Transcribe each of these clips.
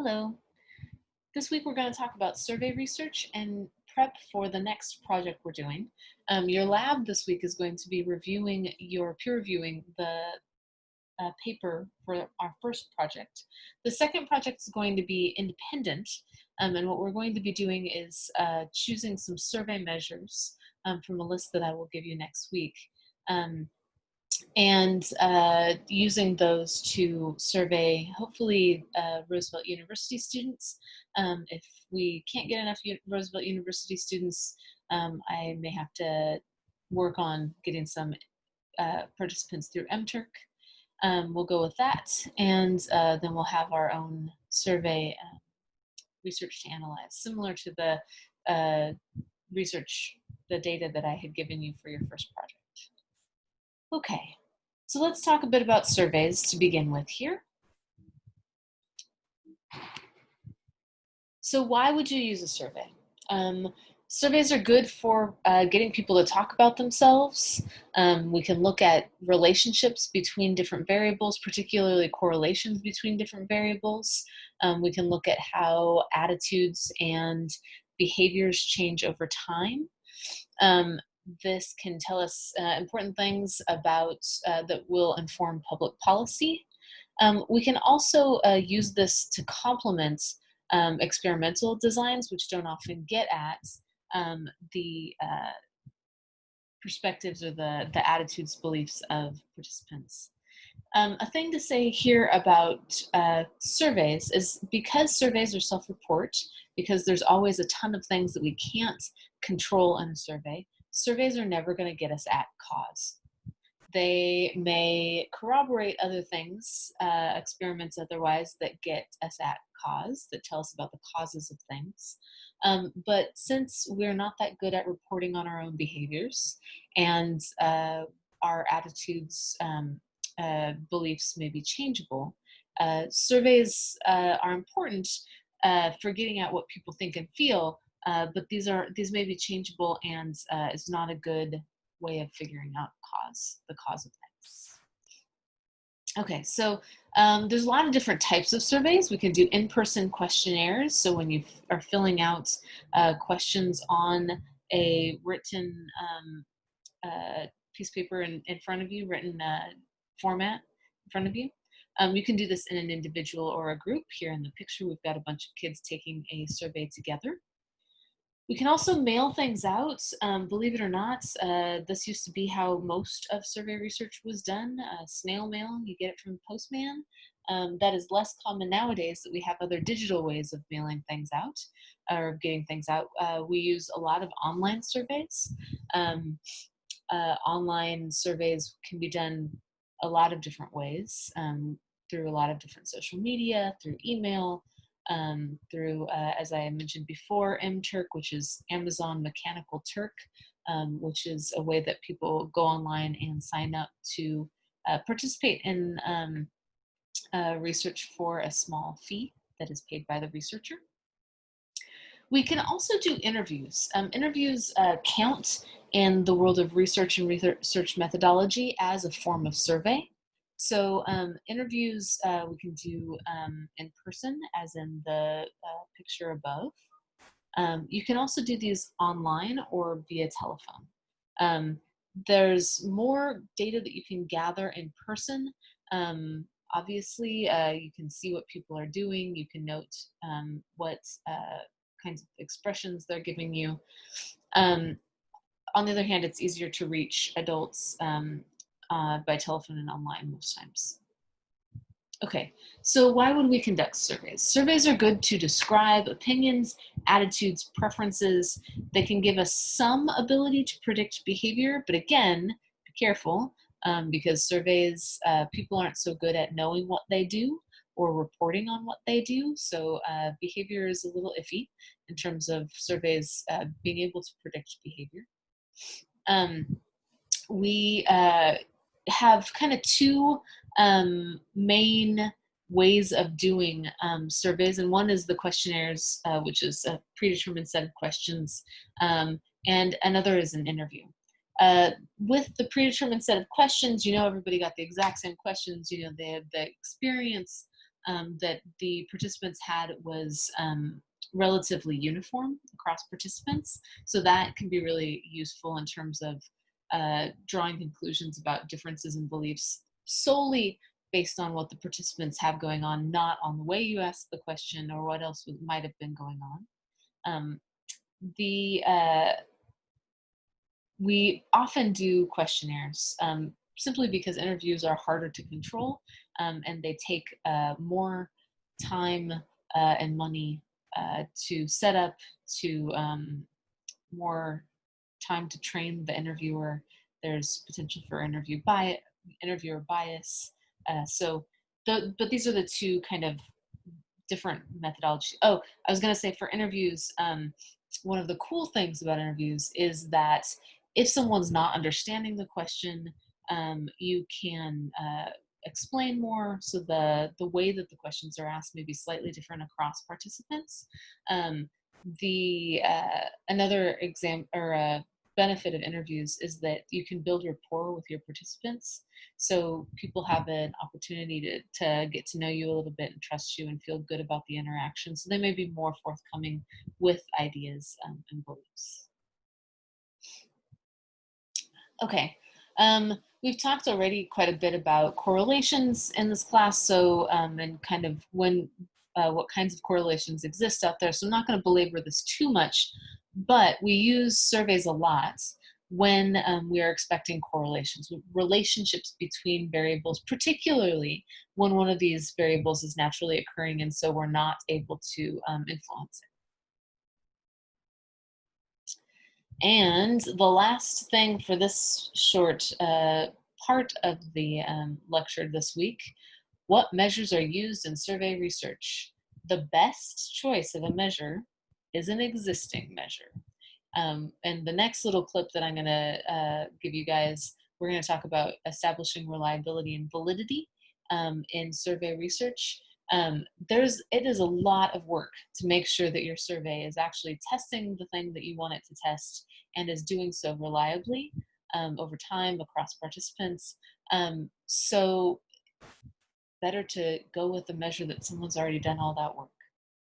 Hello. This week we're going to talk about survey research and prep for the next project we're doing. Your lab this week is going to be peer reviewing the paper for our first project. The second project is going to be independent, and what we're going to be doing is choosing some survey measures from a list that I will give you next week. And using those to survey, hopefully, Roosevelt University students. If we can't get enough Roosevelt University students, I may have to work on getting some participants through MTurk. We'll go with that, and then we'll have our own survey research to analyze, similar to the the data that I had given you for your first project. Okay, so let's talk a bit about surveys to begin with here. So why would you use a survey? Surveys are good for getting people to talk about themselves. We can look at relationships between different variables, particularly correlations between different variables. We can look at how attitudes and behaviors change over time. This can tell us important things about that will inform public policy. We can also use this to complement experimental designs, which don't often get at the perspectives or the attitudes, beliefs of participants. A thing to say here about surveys is because surveys are self-report, because there's always a ton of things that we can't control in a survey, surveys are never going to get us at cause. They may corroborate other things, experiments otherwise, that get us at cause, that tell us about the causes of things. But since we're not that good at reporting on our own behaviors and our attitudes, beliefs may be changeable, surveys are important for getting at what people think and feel, but these may be changeable, and is not a good way of figuring out the cause of things. Okay, so there's a lot of different types of surveys. We can do in-person questionnaires. So when you are filling out questions on a written piece of paper in front of you, written format in front of you. You can do this in an individual or a group. Here in the picture, we've got a bunch of kids taking a survey together. We can also mail things out. Believe it or not, this used to be how most of survey research was done. Snail mail, you get it from the postman. That is less common nowadays that we have other digital ways of mailing things out or getting things out. We use a lot of online surveys. Online surveys can be done a lot of different ways, through a lot of different social media, through email, through, as I mentioned before, MTurk, which is Amazon Mechanical Turk, which is a way that people go online and sign up to participate in research for a small fee that is paid by the researcher. We can also do interviews. Interviews count in the world of research and research methodology as a form of survey. So interviews we can do in person, as in the picture above. You can also do these online or via telephone. There's more data that you can gather in person. Obviously, you can see what people are doing. You can note what kinds of expressions they're giving you. On the other hand, it's easier to reach adults by telephone and online most times. Okay, so why would we conduct surveys? Surveys are good to describe opinions, attitudes, preferences. They can give us some ability to predict behavior, but again, be careful, because surveys, people aren't so good at knowing what they do or reporting on what they do, so behavior is a little iffy in terms of surveys being able to predict behavior. We have kind of two main ways of doing surveys, and one is the questionnaires, which is a predetermined set of questions, and another is an interview. With the predetermined set of questions, everybody got the exact same questions, they have the experience that the participants had was relatively uniform across participants. So that can be really useful in terms of drawing conclusions about differences in beliefs solely based on what the participants have going on, not on the way you asked the question or what else might have been going on. Um, the We often do questionnaires simply because interviews are harder to control, and they take more time and money to set up, to more time to train the interviewer. There's potential for interviewer bias. But these are the two kind of different methodologies. Oh, I was going to say for interviews, one of the cool things about interviews is that if someone's not understanding the question, you can explain more. So the way that the questions are asked may be slightly different across participants. The Another exam or benefit of interviews is that you can build rapport with your participants. So people have an opportunity to get to know you a little bit and trust you and feel good about the interaction. So they may be more forthcoming with ideas and beliefs. Okay. We've talked already quite a bit about correlations in this class, so and kind of what kinds of correlations exist out there. So I'm not going to belabor this too much, but we use surveys a lot when we are expecting correlations, relationships between variables, particularly when one of these variables is naturally occurring and so we're not able to influence it. And the last thing for this short part of the lecture this week, what measures are used in survey research? The best choice of a measure is an existing measure. And the next little clip that I'm going to give you guys, we're going to talk about establishing reliability and validity in survey research. It is a lot of work to make sure that your survey is actually testing the thing that you want it to test and is doing so reliably over time across participants. So better to go with a measure that someone's already done all that work,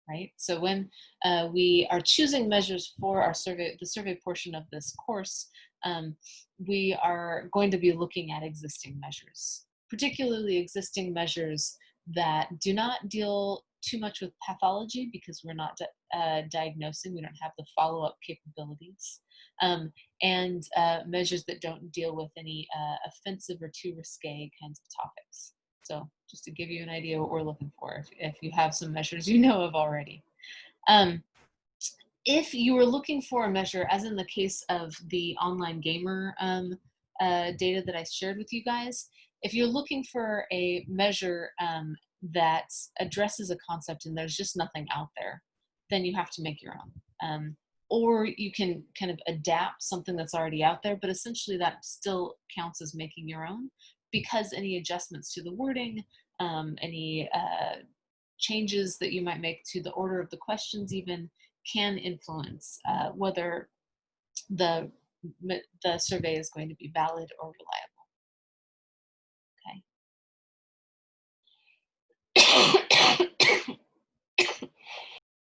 right? So when we are choosing measures for our survey, the survey portion of this course, we are going to be looking at existing measures, particularly existing measures that do not deal too much with pathology because we're not diagnosing, we don't have the follow-up capabilities, and measures that don't deal with any offensive or too risque kinds of topics. So just to give you an idea what we're looking for, if you have some measures you know of already. If you were looking for a measure, as in the case of the online gamer data that I shared with you guys, if you're looking for a measure that addresses a concept and there's just nothing out there, then you have to make your own. Or you can kind of adapt something that's already out there, but essentially that still counts as making your own, because any adjustments to the wording, any changes that you might make to the order of the questions even can influence whether the survey is going to be valid or reliable. Okay.